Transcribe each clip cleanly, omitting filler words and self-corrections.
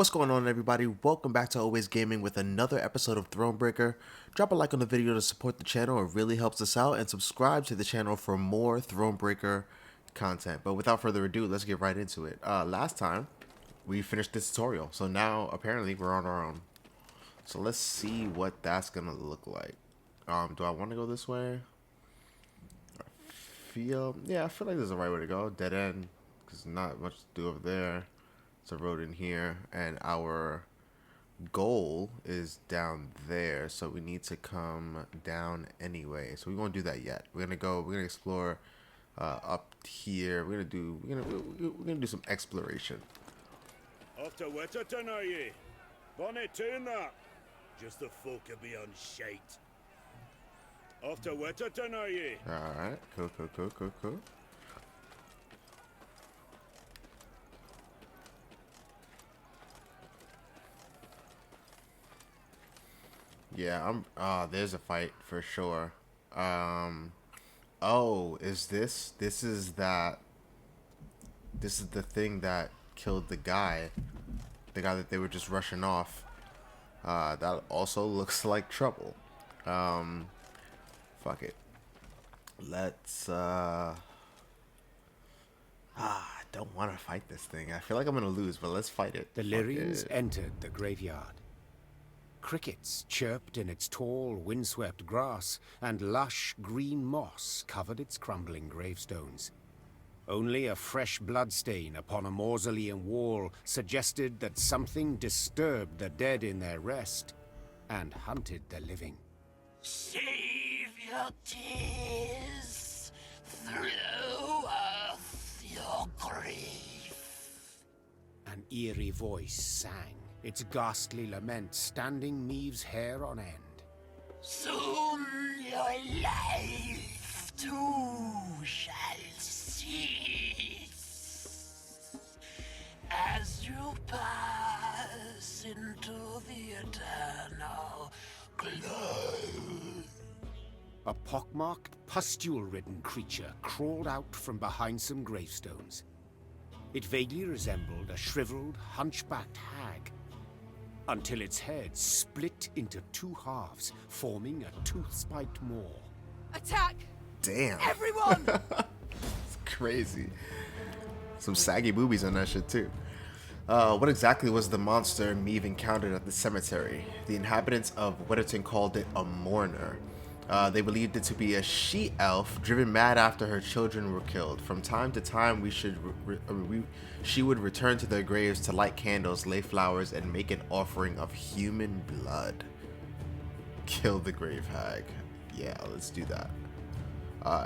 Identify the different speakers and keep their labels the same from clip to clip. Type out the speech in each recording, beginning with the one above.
Speaker 1: What's going on, everybody? Welcome back to Always Gaming with another episode of Thronebreaker. Drop a like on the video to support the channel, it really helps us out, and subscribe to the channel for more Thronebreaker content. But without further ado, let's get right into it. Last time, we finished this tutorial, so now apparently we're on our own. So let's see what that's gonna look like. Do I want to go this way? I feel like this is the right way to go. Dead end, because not much to do over there. It's a road in here, and our goal is down there, so we need to come down anyway. So we won't do that yet. We're gonna explore up here. We're gonna do some exploration.
Speaker 2: Off to Wetterton, are ye? Bonnet tune that. Just the folk of beyond shite. Off to Wetterton, are ye?
Speaker 1: Alright, cool. Yeah, there's a fight for sure. Oh, is this is the thing that killed the guy that they were just rushing off. That also looks like trouble. Fuck it. Let's I don't want to fight this thing. I feel like I'm gonna lose, but let's fight it.
Speaker 3: The Lyrians entered the graveyard. Crickets chirped in its tall, windswept grass, and lush green moss covered its crumbling gravestones. Only a fresh bloodstain upon a mausoleum wall suggested that something disturbed the dead in their rest and hunted the living.
Speaker 4: Save your tears through earth your grief.
Speaker 3: An eerie voice sang, its ghastly lament standing Meve's hair on end.
Speaker 4: Soon your life too shall cease as you pass into the eternal glow.
Speaker 3: A pockmarked, pustule-ridden creature crawled out from behind some gravestones. It vaguely resembled a shriveled, hunchbacked hag, until its head split into two halves, forming a tooth-spiked maw.
Speaker 5: Attack!
Speaker 1: Damn.
Speaker 5: Everyone!
Speaker 1: It's crazy. Some saggy boobies on that shit too. What exactly was the monster Meve encountered at the cemetery? The inhabitants of Wetterton called it a mourner. They believed it to be a she-elf driven mad after her children were killed. From time to time, she would return to their graves to light candles, lay flowers, and make an offering of human blood. Kill the grave hag. Yeah, let's do that.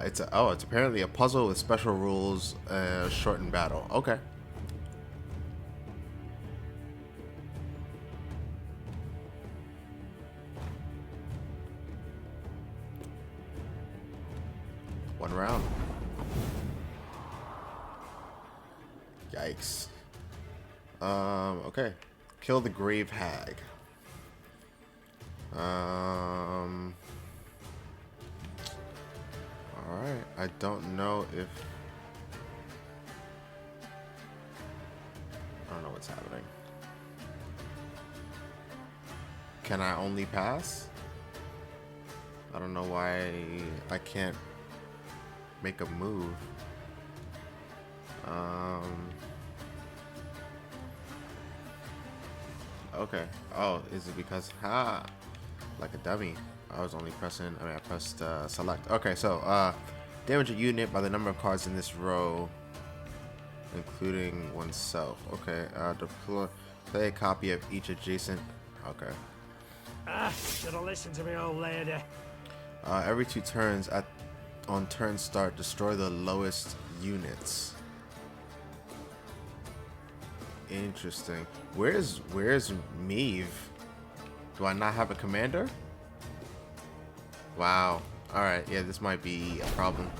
Speaker 1: It's apparently a puzzle with special rules, shortened battle. Okay. One round. Yikes. Okay. Kill the grave hag. Alright. I don't know if... I don't know what's happening. Can I only pass? I don't know why I can't make a move. Okay. Oh, is it because like a dummy? I pressed select. Okay, so damage a unit by the number of cards in this row, including oneself. Okay. Play a copy of each adjacent. Okay.
Speaker 6: Should have listened to me, old lady.
Speaker 1: Every 2 turns on turn start, destroy the lowest units. Interesting. Where's Meve? Do I not have a commander? Wow. Alright, yeah, this might be a problem.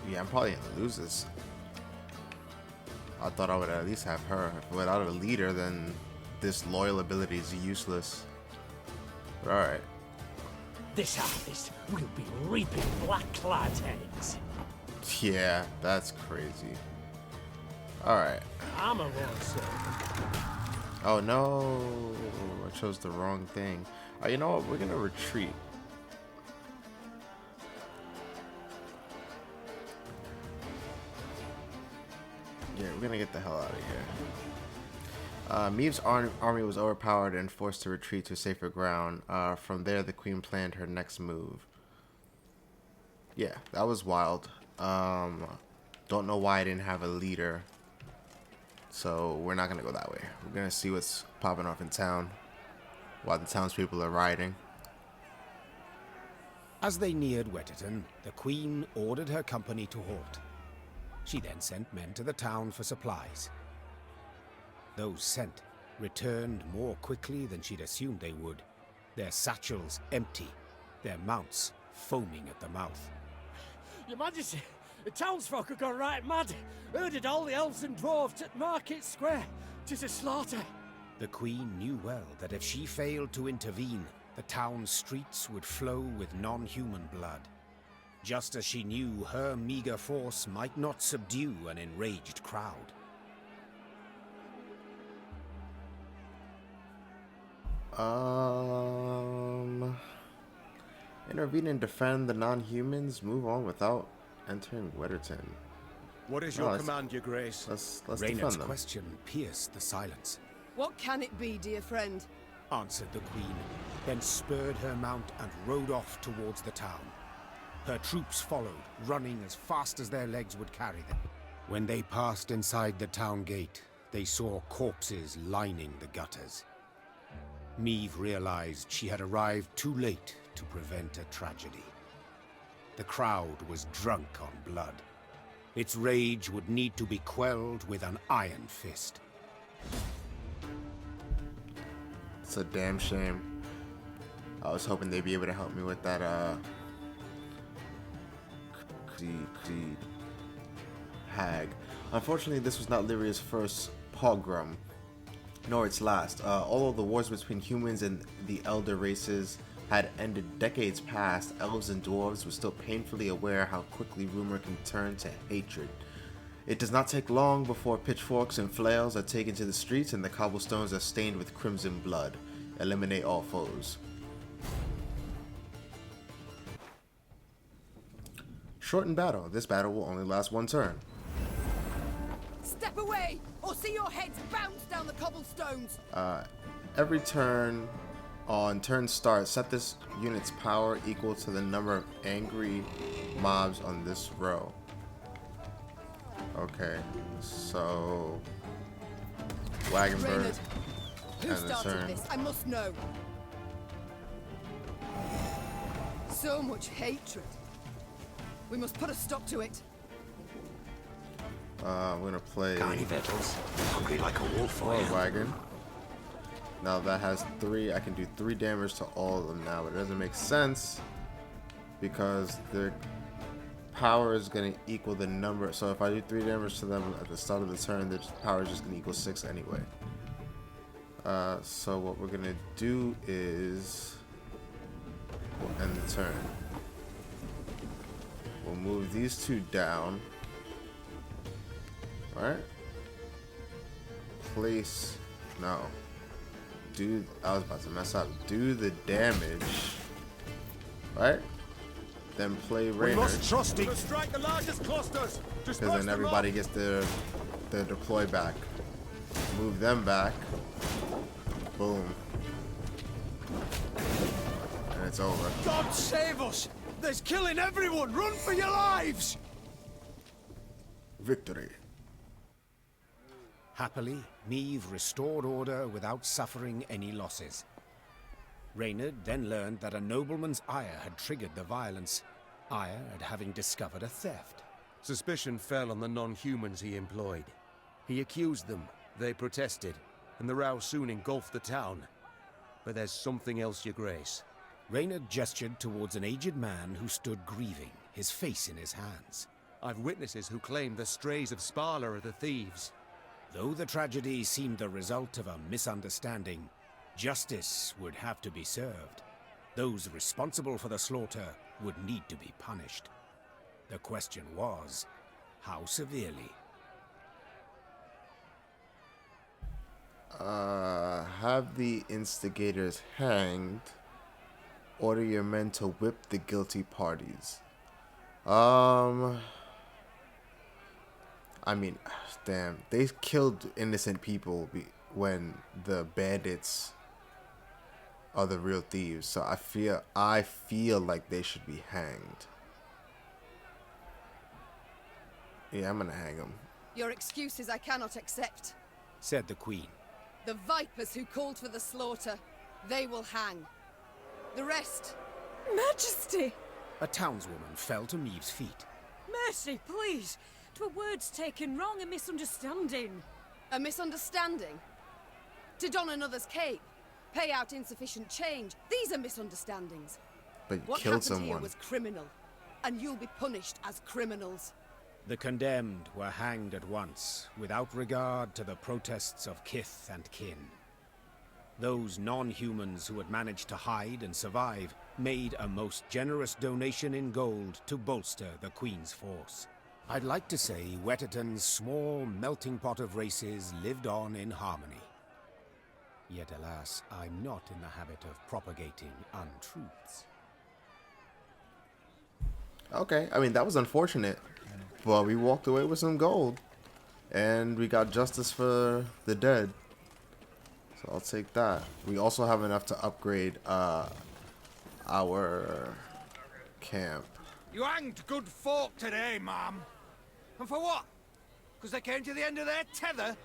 Speaker 1: Yeah, I'm probably gonna lose this. I thought I would at least have her. Without a leader, then this loyal ability is useless. Alright.
Speaker 6: This harvest will be reaping black-clad heads.
Speaker 1: Yeah, that's crazy. Alright.
Speaker 6: Armor won't serve.
Speaker 1: Oh no, I chose the wrong thing. You know what? We're gonna retreat. Yeah, we're gonna get the hell out of here. Meve's army was overpowered and forced to retreat to safer ground. From there, the queen planned her next move. Yeah, that was wild. Don't know why I didn't have a leader. So we're not gonna go that way. We're gonna see what's popping off in town while the townspeople are rioting.
Speaker 3: As they neared Wetterton, the Queen ordered her company to halt. She then sent men to the town for supplies. Those sent returned more quickly than she'd assumed they would, their satchels empty, their mounts foaming at the mouth.
Speaker 6: Your Majesty, the townsfolk have gone right mad. Herded all the elves and dwarves at Market Square. 'Tis a slaughter.
Speaker 3: The Queen knew well that if she failed to intervene, the town's streets would flow with non-human blood. Just as she knew her meager force might not subdue an enraged crowd.
Speaker 1: Intervene and defend the non-humans. Move on without entering Wetterton.
Speaker 5: What is your command, Your Grace?
Speaker 1: Let's
Speaker 3: Reynard's
Speaker 1: defend them.
Speaker 3: question pierced the silence.
Speaker 7: What can it be, dear friend?
Speaker 3: Answered the Queen, then spurred her mount and rode off towards the town. Her troops followed, running as fast as their legs would carry them. When they passed inside the town gate, they saw corpses lining the gutters. Meve realized she had arrived too late to prevent a tragedy. The crowd was drunk on blood. Its rage would need to be quelled with an iron fist.
Speaker 1: It's a damn shame. I was hoping they'd be able to help me with that, hag. Unfortunately, this was not Lyria's first pogrom, nor its last. Although the wars between humans and the elder races had ended decades past, elves and dwarves were still painfully aware how quickly rumor can turn to hatred. It does not take long before pitchforks and flails are taken to the streets and the cobblestones are stained with crimson blood. Eliminate all foes. Shortened battle. This battle will only last one turn.
Speaker 7: Step away, or see your heads bounce down the cobblestones!
Speaker 1: Every turn on turn start, set this unit's power equal to the number of angry mobs on this row. Okay, so Wagon Bird
Speaker 7: Reynard, who
Speaker 1: and the
Speaker 7: started
Speaker 1: turn.
Speaker 7: this? I must know. So much hatred. We must put a stop to it.
Speaker 1: I'm gonna play
Speaker 4: Tiny Vettles, hungry like a wolf,
Speaker 1: War Wagon. Now that has 3, I can do 3 damage to all of them now, but it doesn't make sense because their power is gonna equal the number. So if I do 3 damage to them at the start of the turn, their power is just gonna equal 6 anyway. So what we're gonna do is we'll end the turn. We'll move these 2 down. Alright. Place. No. Do. I was about to mess up. Do the damage. Right? Then play Raynard.
Speaker 5: trust each. Strike the largest clusters.
Speaker 1: Because then everybody gets their deploy back. Move them back. Boom. And it's over.
Speaker 5: God save us! There's killing everyone! Run for your lives!
Speaker 1: Victory.
Speaker 3: Happily, Meve restored order without suffering any losses. Reynard then learned that a nobleman's ire had triggered the violence, ire at having discovered a theft.
Speaker 5: Suspicion fell on the non-humans he employed. He accused them, they protested, and the row soon engulfed the town. But there's something else, Your Grace.
Speaker 3: Reynard gestured towards an aged man who stood grieving, his face in his hands.
Speaker 5: I've witnesses who claim the strays of Sparla are the thieves.
Speaker 3: Though the tragedy seemed the result of a misunderstanding, justice would have to be served. Those responsible for the slaughter would need to be punished. The question was, how severely?
Speaker 1: Have the instigators hanged. Order your men to whip the guilty parties. I mean, damn, they killed innocent people when the bandits are the real thieves. So I feel like they should be hanged. Yeah, I'm gonna hang them.
Speaker 7: Your excuses I cannot accept.
Speaker 3: Said the Queen.
Speaker 7: The vipers who called for the slaughter, they will hang. The rest...
Speaker 8: Majesty!
Speaker 3: A townswoman fell to Meve's feet.
Speaker 8: Mercy, please! 'Twere words taken wrong, a misunderstanding.
Speaker 7: A misunderstanding? To don another's cape, pay out insufficient change. These are misunderstandings.
Speaker 1: But you
Speaker 7: What
Speaker 1: killed
Speaker 7: happened here
Speaker 1: someone.
Speaker 7: was criminal, and you'll be punished as criminals.
Speaker 3: The condemned were hanged at once, without regard to the protests of kith and kin. Those non-humans who had managed to hide and survive made a most generous donation in gold to bolster the Queen's force. I'd like to say Wetterton's small melting pot of races lived on in harmony. Yet alas, I'm not in the habit of propagating untruths.
Speaker 1: Okay, I mean, that was unfortunate, but we walked away with some gold, and we got justice for the dead. So I'll take that. We also have enough to upgrade our camp.
Speaker 9: You hanged good folk today, ma'am. And for what? Because they came to the end of their tether?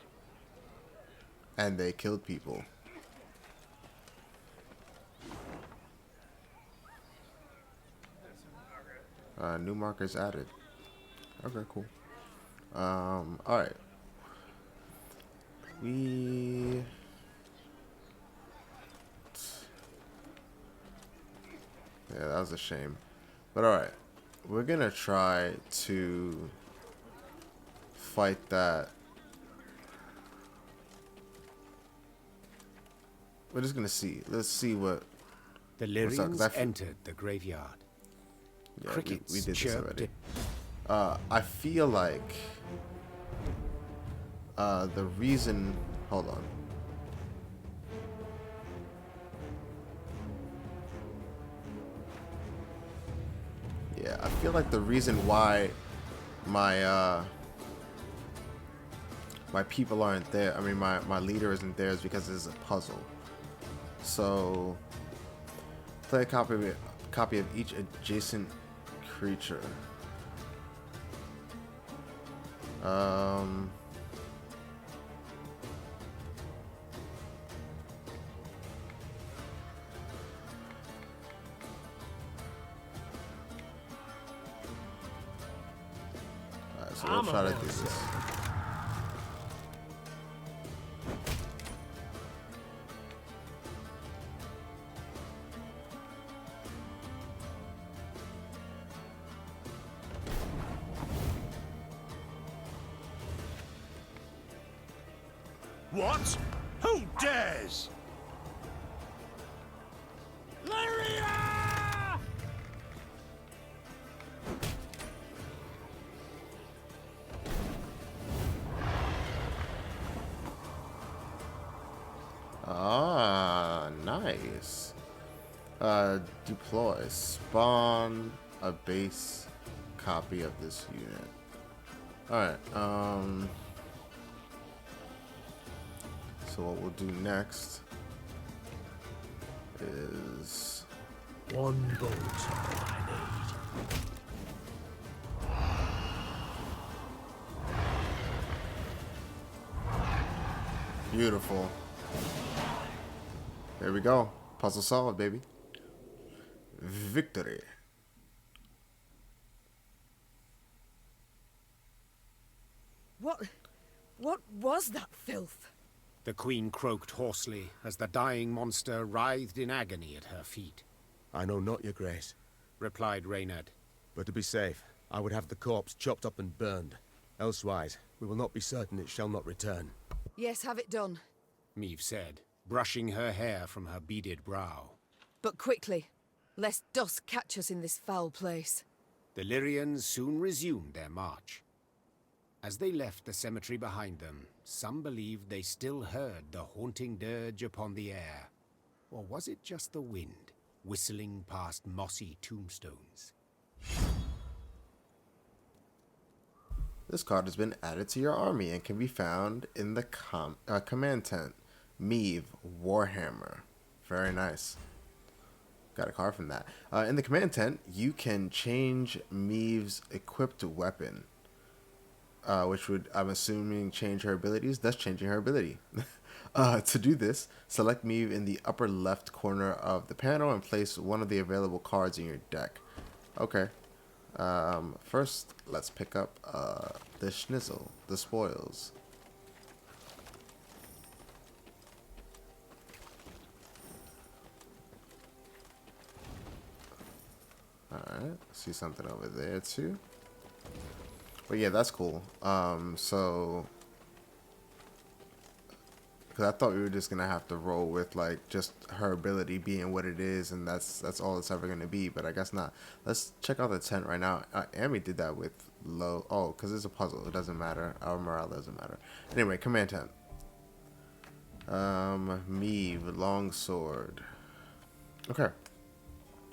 Speaker 1: And they killed people. New markers added. Okay, cool. Alright. Yeah, that was a shame. But alright. We're gonna try to fight that. We're just gonna see. Let's see what.
Speaker 3: The
Speaker 1: what's up, 'cause
Speaker 3: Lyrians entered the graveyard.
Speaker 1: Yeah,
Speaker 3: Crickets
Speaker 1: we did this
Speaker 3: chirped.
Speaker 1: already. I feel like the reason. Hold on. Yeah, I feel like the reason why my my people aren't there. I mean, my leader isn't there is because it's a puzzle. So play a copy of each adjacent creature. Alright, so we'll try to do this.
Speaker 2: What? Who dares?
Speaker 6: Lyria!
Speaker 1: Ah, nice. Deploy. Spawn a base copy of this unit. Alright, so what we'll do next is
Speaker 4: One bolt I need.
Speaker 1: beautiful. There we go. Puzzle solved, baby. Victory.
Speaker 7: What was that filth?
Speaker 3: The Queen croaked hoarsely as the dying monster writhed in agony at her feet.
Speaker 5: I know not, your grace.
Speaker 3: Replied Reynard.
Speaker 5: But to be safe, I would have the corpse chopped up and burned, Elsewise, we will not be certain it shall not return.
Speaker 7: Yes, have it done.
Speaker 3: Meve said, brushing her hair from her beaded brow.
Speaker 7: But quickly, lest dust catch us in this foul place.
Speaker 3: The Lyrians soon resumed their march. As they left the cemetery behind them, some believed they still heard the haunting dirge upon the air. Or was it just the wind, whistling past mossy tombstones?
Speaker 1: This card has been added to your army and can be found in the command tent. Meve, Warhammer. Very nice. Got a card from that. In the command tent, you can change Meve's equipped weapon. Which would, I'm assuming, change her abilities, thus changing her ability. To do this, select Meve in the upper left corner of the panel and place one of the available cards in your deck. Okay. First, let's pick up the Schnizzle, the spoils. Alright, see something over there too. But yeah, that's cool. So, because I thought we were just gonna have to roll with like just her ability being what it is, and that's all it's ever gonna be. But I guess not. Let's check out the tent right now. Amy did that with low. Oh, because it's a puzzle. It doesn't matter. Our morale doesn't matter. Anyway, command tent. Meve, longsword. Okay.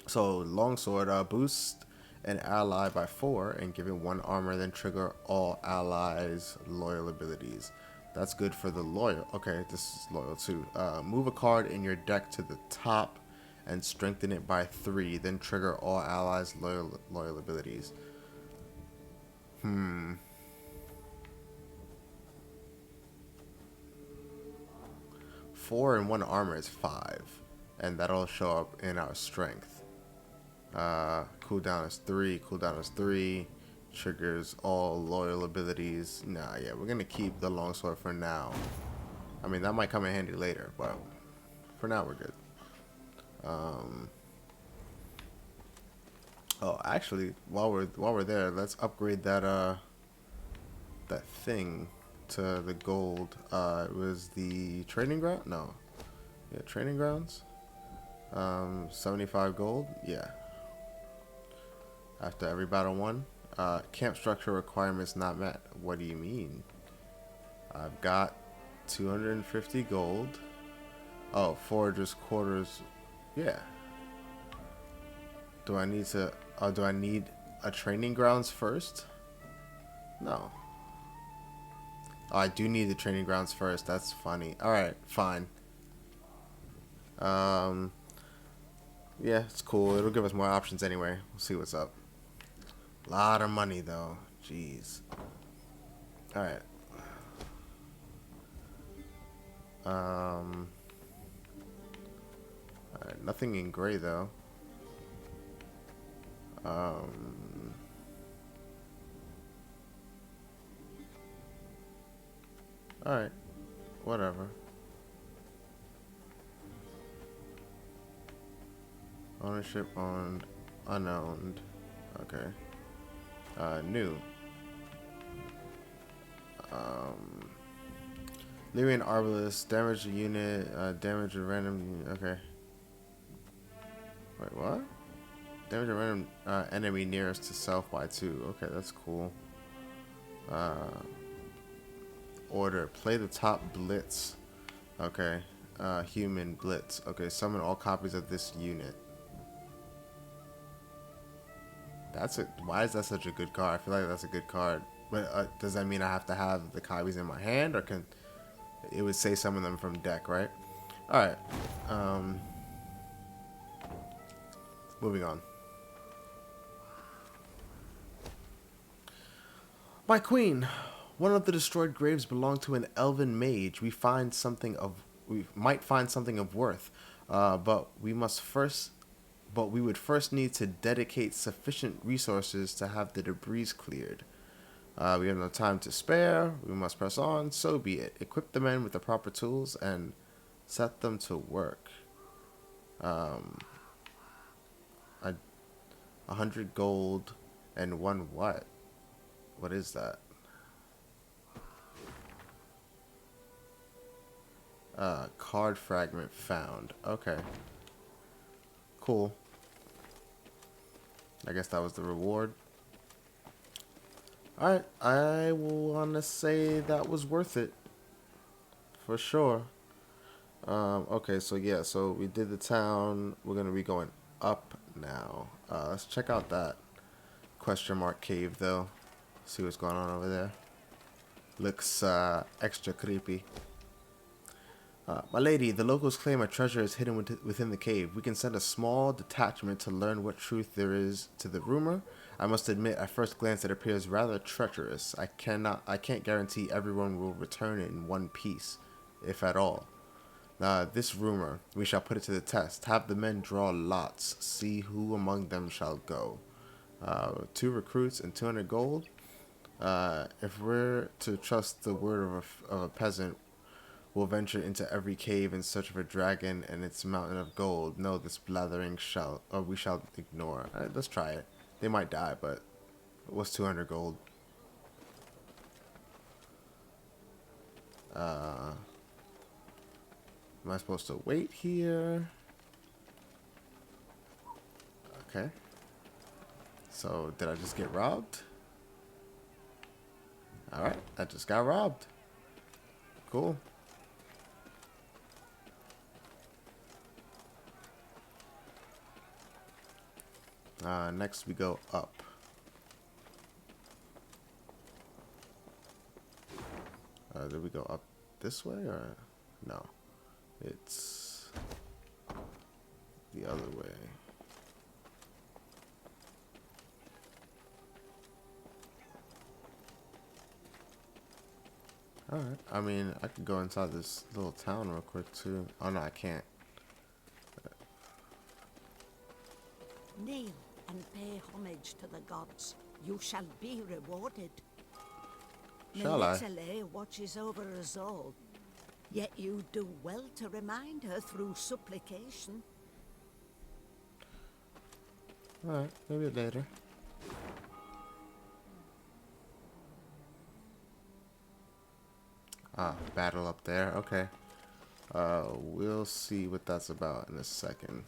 Speaker 1: So longsword boost an ally by 4 and give it 1 armor, then trigger all allies' loyal abilities. That's good for the loyal. Okay, this is loyal too. Move a card in your deck to the top and strengthen it by 3, then trigger all allies' loyal abilities. 4 and 1 armor is 5, and that'll show up in our strength. Cooldown is 3, triggers all loyal abilities. Nah, yeah, we're gonna keep the longsword for now. I mean, that might come in handy later, but for now we're good. Oh, actually, while we're there, let's upgrade that that thing to the gold. It was the training ground? No. Yeah, training grounds. 75 gold. Yeah. After every battle 1. Camp structure requirements not met. What do you mean? I've got 250 gold. Oh, foragers quarters. Yeah. Do I need to? Do I need a training grounds first? No. Oh, I do need the training grounds first. That's funny. All right, fine. Yeah, it's cool. It'll give us more options anyway. We'll see what's up. Lot of money though. Jeez. All right. Alright, nothing in gray though. Alright, whatever. Ownership owned, unowned. Okay. New. Lyria and Rivia, damage a unit, damage a random. Okay. Wait, what? Damage a random enemy nearest to self by 2. Okay, that's cool. Order. Play the top blitz. Okay. Human blitz. Okay, summon all copies of this unit. That's it. Why is that such a good card? I feel like that's a good card. But does that mean I have to have the copies in my hand, or can it would say summon them from deck, right? All right. Moving on. My queen, one of the destroyed graves belonged to an elven mage. We might find something of worth, but we would first need to dedicate sufficient resources to have the debris cleared. We have no time to spare. We must press on. So be it. Equip the men with the proper tools and set them to work. 100 gold and 1 what? What is that? Card fragment found. Okay. Cool. I guess that was the reward. Alright, I will want to say that was worth it. For sure. Okay, so yeah, so we did the town. We're going to be going up now. Let's check out that question mark cave, though. See what's going on over there. Looks extra creepy. My lady, the locals claim a treasure is hidden within the cave. We can send a small detachment to learn what truth there is to the rumor. I must admit, at first glance, it appears rather treacherous. I can't guarantee everyone will return in one piece, if at all. This rumor, we shall put it to the test. Have the men draw lots. See who among them shall go. 2 recruits and 200 gold. If we're to trust the word of a peasant, we'll venture into every cave in search of a dragon and its mountain of gold. No, this blathering we shall ignore. Let's try it. They might die, but what's 200 gold? Am I supposed to wait here? Okay. So, did I just get robbed? Alright, I just got robbed. Cool. Next we go up. Did we go up this way or no? It's the other way. Alright, I mean, I could go inside this little town real quick too. Oh no, I can't.
Speaker 10: Kneel and pay homage to the gods. You shall be rewarded.
Speaker 1: Shall I?
Speaker 10: Melitele watches over us all. Yet you do well to remind her through supplication.
Speaker 1: Alright, maybe later. Battle up there. Okay. We'll see what that's about in a second.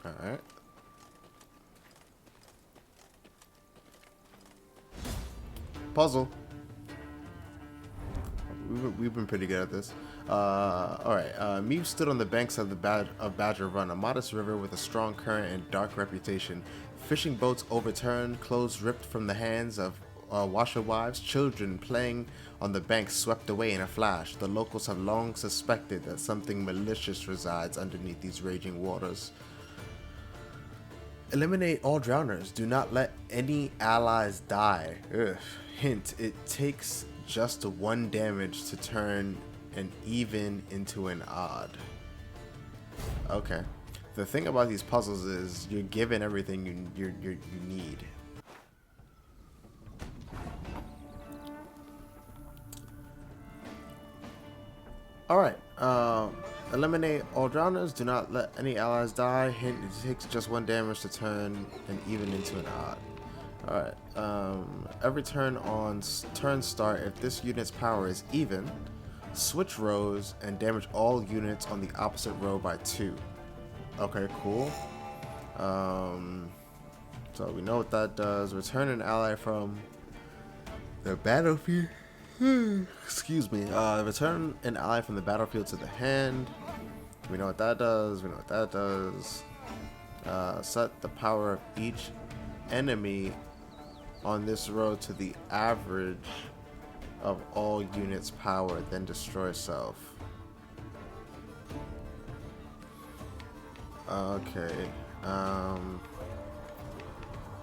Speaker 1: Alright. Puzzle. We've been pretty good at this. Alright. Meve stood on the banks of Badger Run, a modest river with a strong current and dark reputation. Fishing boats overturned, clothes ripped from the hands of washerwives, children playing on the banks swept away in a flash. The locals have long suspected that something malicious resides underneath these raging waters. Eliminate all drowners. Do not let any allies die. Ugh. Hint, it takes just 1 damage to turn an even into an odd. Okay. The thing about these puzzles is you're given everything you need. Alright. Eliminate all drowners. Do not let any allies die. Hint, it takes just 1 damage to turn an even into an odd. Alright. Every turn on turn start, if this unit's power is even, switch rows and damage all units on the opposite row by 2. Okay, cool. So we know what that does. Return an ally from the battlefield. Excuse me. Return an ally from the battlefield to the hand. We know what that does. We know what that does. Set the power of each enemy on this row to the average of all units' power, then destroy self. Okay.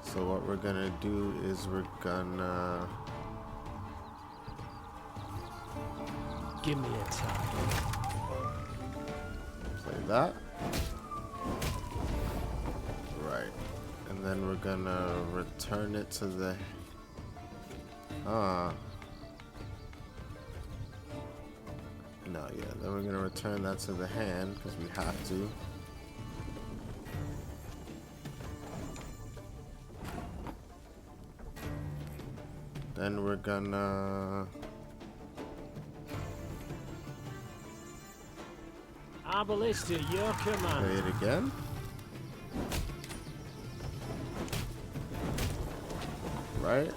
Speaker 1: So what we're gonna do is we're gonna
Speaker 4: Give me a time.
Speaker 1: play that. Right. And then we're gonna return it to the no, yeah. Then we're gonna return that to the hand because we have to. Then we're gonna...
Speaker 4: Arbalist to your command.
Speaker 1: play it again. Right?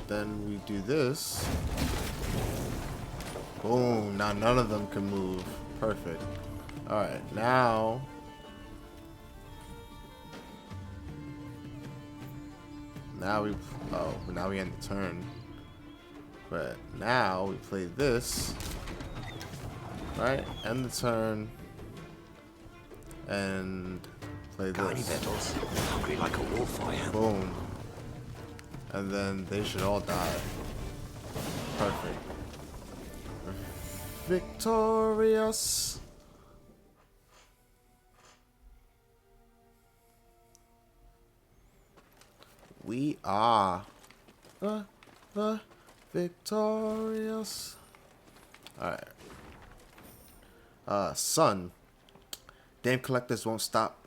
Speaker 1: Then we do this. Boom. Now none of them can move. Perfect. Alright, now... Now we end the turn. But now we play this. Right? End the turn. And play this.
Speaker 11: Battles. Hungry like a wolf, I am.
Speaker 1: Boom. And then they should all die. Perfect. Victorious. We are the victorious. Alright. Son. Damn collectors won't stop.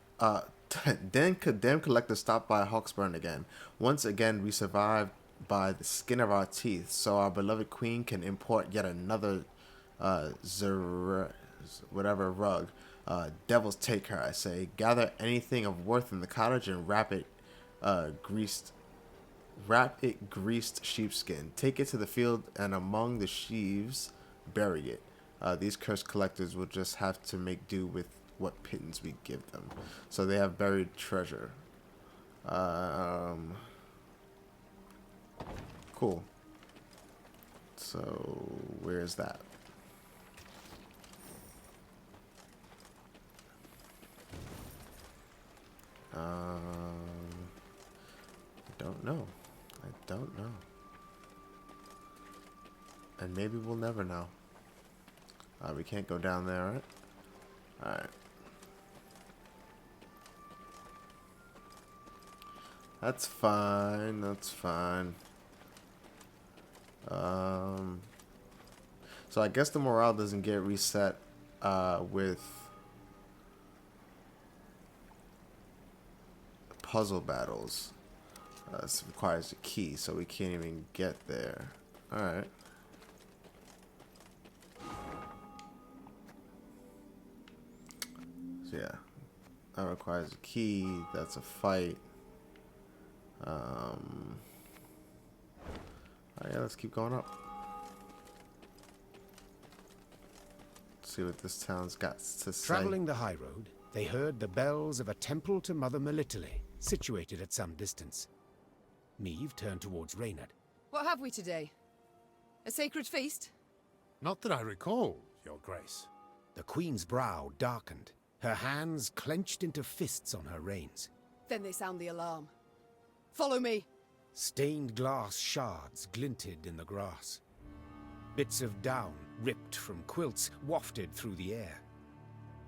Speaker 1: Damn collectors stop by Hawksburn again. Once again, we survived by the skin of our teeth, so our beloved queen can import yet another whatever rug. Devils take her, I say. Gather anything of worth in the cottage and wrap it greased sheepskin. Take it to the field and among the sheaves, bury it. These cursed collectors will just have to make do with what pittance we give them. So they have buried treasure. Cool. So where's that? I don't know. I don't know. And maybe we'll never know. We can't go down there, right? Alright. That's fine. That's fine. So I guess the morale doesn't get reset with puzzle battles. This requires a key, so we can't even get there. Alright. So yeah, that requires a key. That's a fight. Alright, let's keep going up. See what this town's got to say.
Speaker 3: Traveling the high road, they heard the bells of a temple to Mother Melitele, situated at some distance. Meve turned towards Reynard.
Speaker 7: What have we today? A sacred feast?
Speaker 12: Not that I recall, Your Grace.
Speaker 3: The Queen's brow darkened, her hands clenched into fists on her reins.
Speaker 7: Then they sound the alarm. Follow me.
Speaker 3: Stained glass shards glinted in the grass. Bits of down, ripped from quilts, wafted through the air.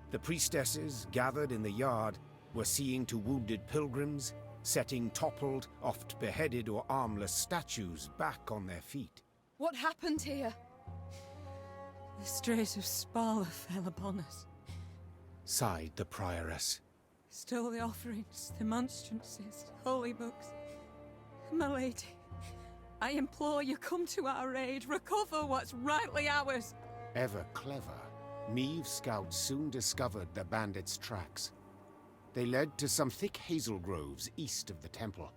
Speaker 3: The priestesses, gathered in the yard, were seeing to wounded pilgrims, setting toppled, oft beheaded or armless statues back on their feet.
Speaker 7: What happened here?
Speaker 8: The strays of Spala fell upon us.
Speaker 3: Sighed the prioress.
Speaker 8: Stole the offerings, the monstrances, holy books. My lady, I implore you, come to our aid, recover what's rightly ours.
Speaker 3: Ever clever, Meve's scouts soon discovered the bandits' tracks. They led to some thick hazel groves east of the temple.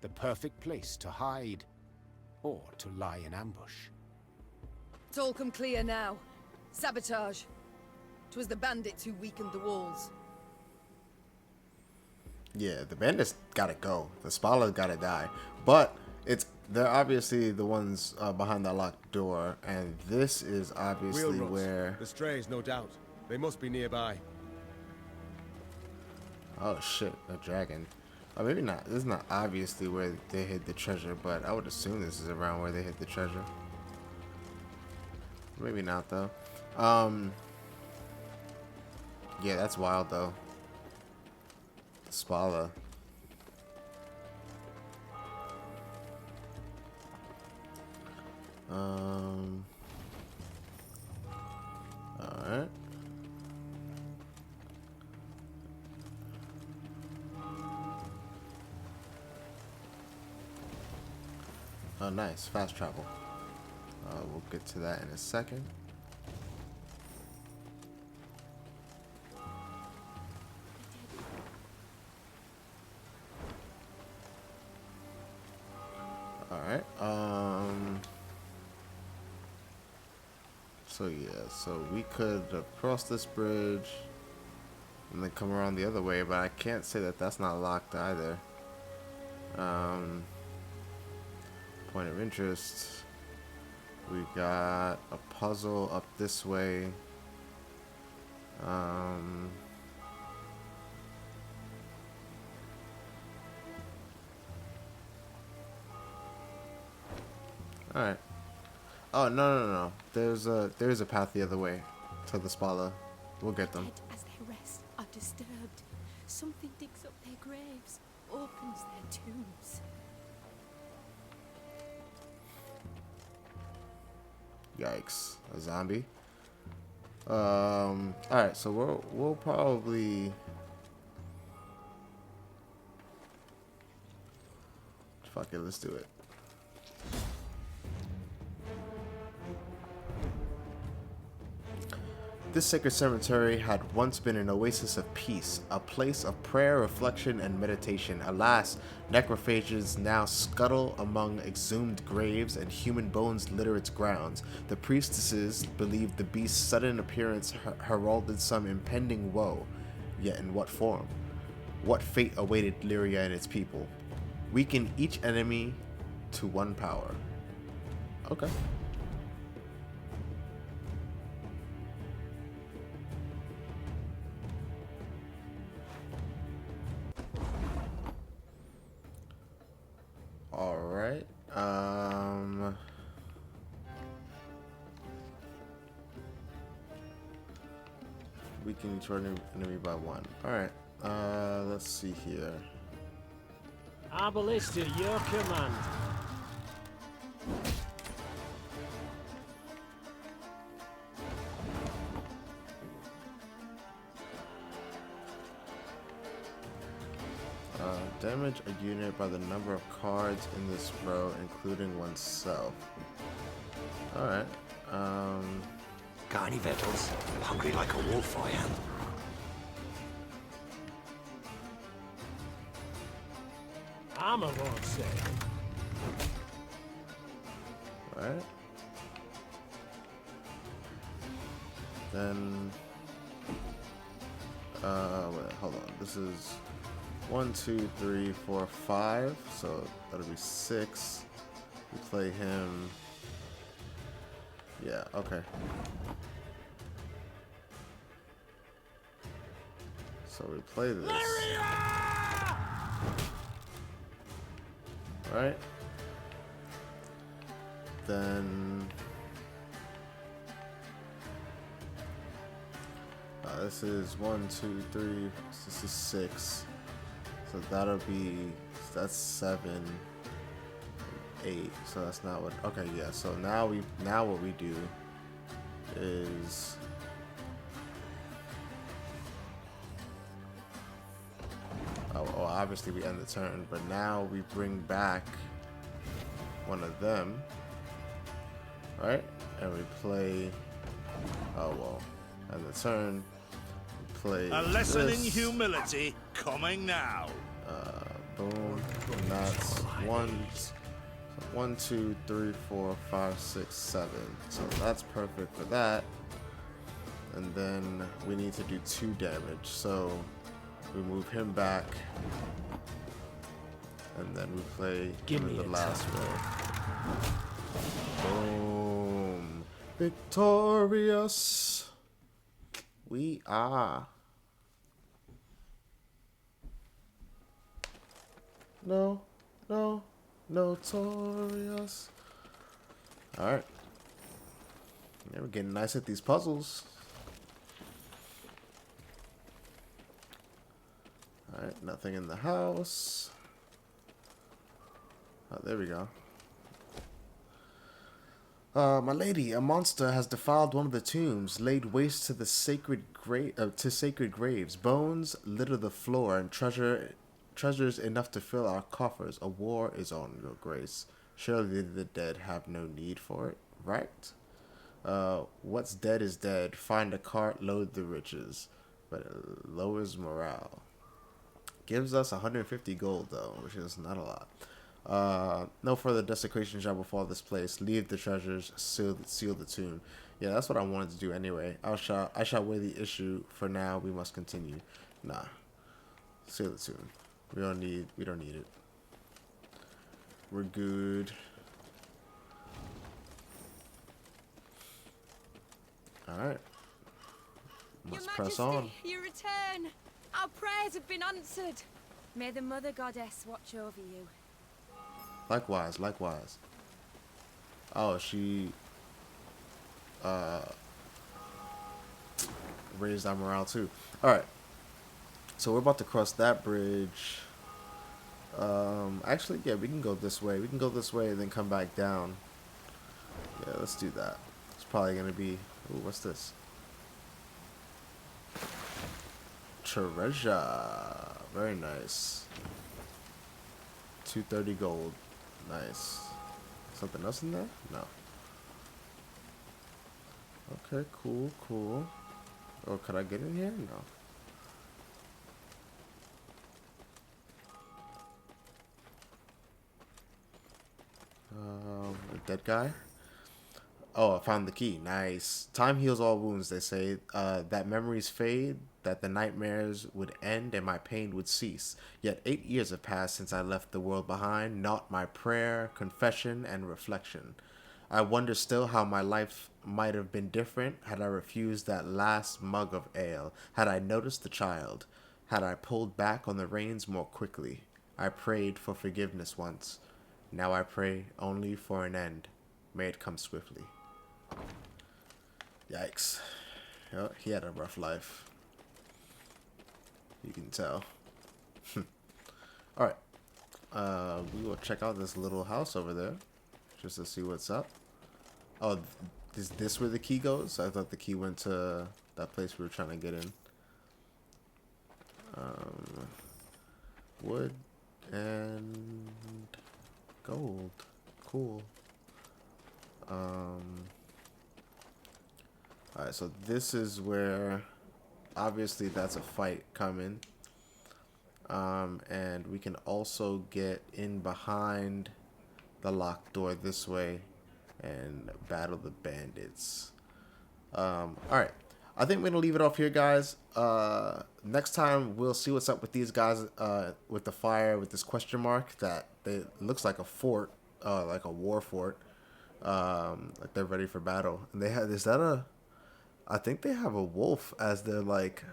Speaker 3: The perfect place to hide, or to lie in ambush.
Speaker 7: It's all come clear now. Sabotage. 'Twas the bandits who weakened the walls.
Speaker 1: Yeah, the bandits gotta go. The Spala gotta die. But they're obviously the ones behind that locked door, and this is obviously where...
Speaker 5: The strays, no doubt. They must be nearby.
Speaker 1: Oh shit, a dragon. Oh, maybe not. This is not obviously where they hid the treasure, but I would assume this is around where they hid the treasure. Maybe not, though. Yeah, that's wild, though. Spala. Alright. nice. Fast travel. We'll get to that in a second. Alright. So yeah, so we could cross this bridge and then come around the other way, but I can't say that that's not locked either. Point of interest. We got a puzzle up this way. Alright. Oh, no. There's a path the other way to the Spala. We'll get them.
Speaker 8: As they rest are disturbed, something digs up their graves, opens their tombs.
Speaker 1: Yikes. A zombie. Alright, so we'll probably... Fuck it, let's do it. This sacred cemetery had once been an oasis of peace, a place of prayer, reflection, and meditation. Alas, necrophages now scuttle among exhumed graves and human bones litter its grounds. The priestesses believed the beast's sudden appearance heralded some impending woe. Yet in what form? What fate awaited Lyria and its people? Weaken each enemy to one power. Okay. Alright, weaken each enemy by one. Alright, let's see here.
Speaker 4: Our ballista, your command.
Speaker 1: Damage a unit by the number of cards in this row, including oneself. Alright.
Speaker 11: Got any victuals? Hungry like a wolf, I am.
Speaker 4: Armor won't save.
Speaker 1: Alright. Then... wait, hold on. This is... 1, 2, 3, 4, 5. So that'll be 6. We play him. Yeah, okay. So we play this. Right? Then this is 1, 2, 3. This is 6. So that'll be, that's 7, 8. So that's not what. Okay, yeah. So now what we do is obviously we end the turn, but now we bring back one of them, right? And we play. Oh well, end the turn. We play
Speaker 2: a lesson
Speaker 1: this.
Speaker 2: in humility coming now.
Speaker 1: Boom. And that's 1, 2, 3, 4, 5, 6, 7. So that's perfect for that. And then we need to do 2 damage. So we move him back. And then we play him in the last row. Boom. Victorious. We are. No, notorious. Alright. Yeah, we're getting nice at these puzzles. Alright, nothing in the house. Oh, there we go. My lady, a monster has defiled one of the tombs, laid waste to the sacred graves. Bones litter the floor, and treasures enough to fill our coffers. A war is on, your grace. Surely the dead have no need for it, right? What's dead is dead. Find a cart, load the riches. But it lowers morale. Gives us 150 gold, though, which is not a lot. No further desecration shall befall this place. Leave the treasures, seal the tomb. Yeah, that's what I wanted to do anyway. I shall weigh the issue. For now, we must continue. Nah. Seal the tomb. We don't need it. We're good. Alright. Must press on.
Speaker 7: You return. Our prayers have been answered. May the Mother Goddess watch over you.
Speaker 1: Likewise, likewise. Oh, she raised our morale too. Alright. So we're about to cross that bridge. Actually, yeah, we can go this way. We can go this way and then come back down. Yeah, let's do that. It's probably gonna be... Ooh, what's this? Treasure. Very nice. 230 gold. Nice. Something else in there? No. Okay, cool, cool. Oh, could I get in here? No. The dead guy? Oh, I found the key. Nice. Time heals all wounds, they say. That memories fade, that the nightmares would end and my pain would cease. Yet 8 years have passed since I left the world behind, not my prayer, confession, and reflection. I wonder still how my life might have been different had I refused that last mug of ale, had I noticed the child, had I pulled back on the reins more quickly. I prayed for forgiveness once. Now I pray only for an end. May it come swiftly. Yikes. Oh, he had a rough life. You can tell. Alright. We will check out this little house over there. Just to see what's up. Oh, is this where the key goes? I thought the key went to that place we were trying to get in. Wood and gold. Cool. Alright, so this is where obviously that's a fight coming. And we can also get in behind the locked door this way and battle the bandits. Alright. I think we're gonna leave it off here, guys. Next time we'll see what's up with these guys with the fire, with this question mark that it looks like a fort, like a war fort. Like they're ready for battle. And they have, I think they have a wolf as their like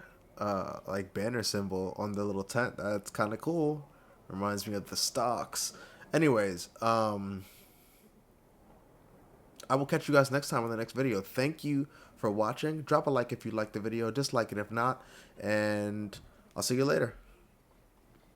Speaker 1: banner symbol on the little tent. That's kind of cool. Reminds me of the stocks. Anyways, I will catch you guys next time on the next video. Thank you for watching. Drop a like if you liked the video. Dislike it if not. And I'll see you later.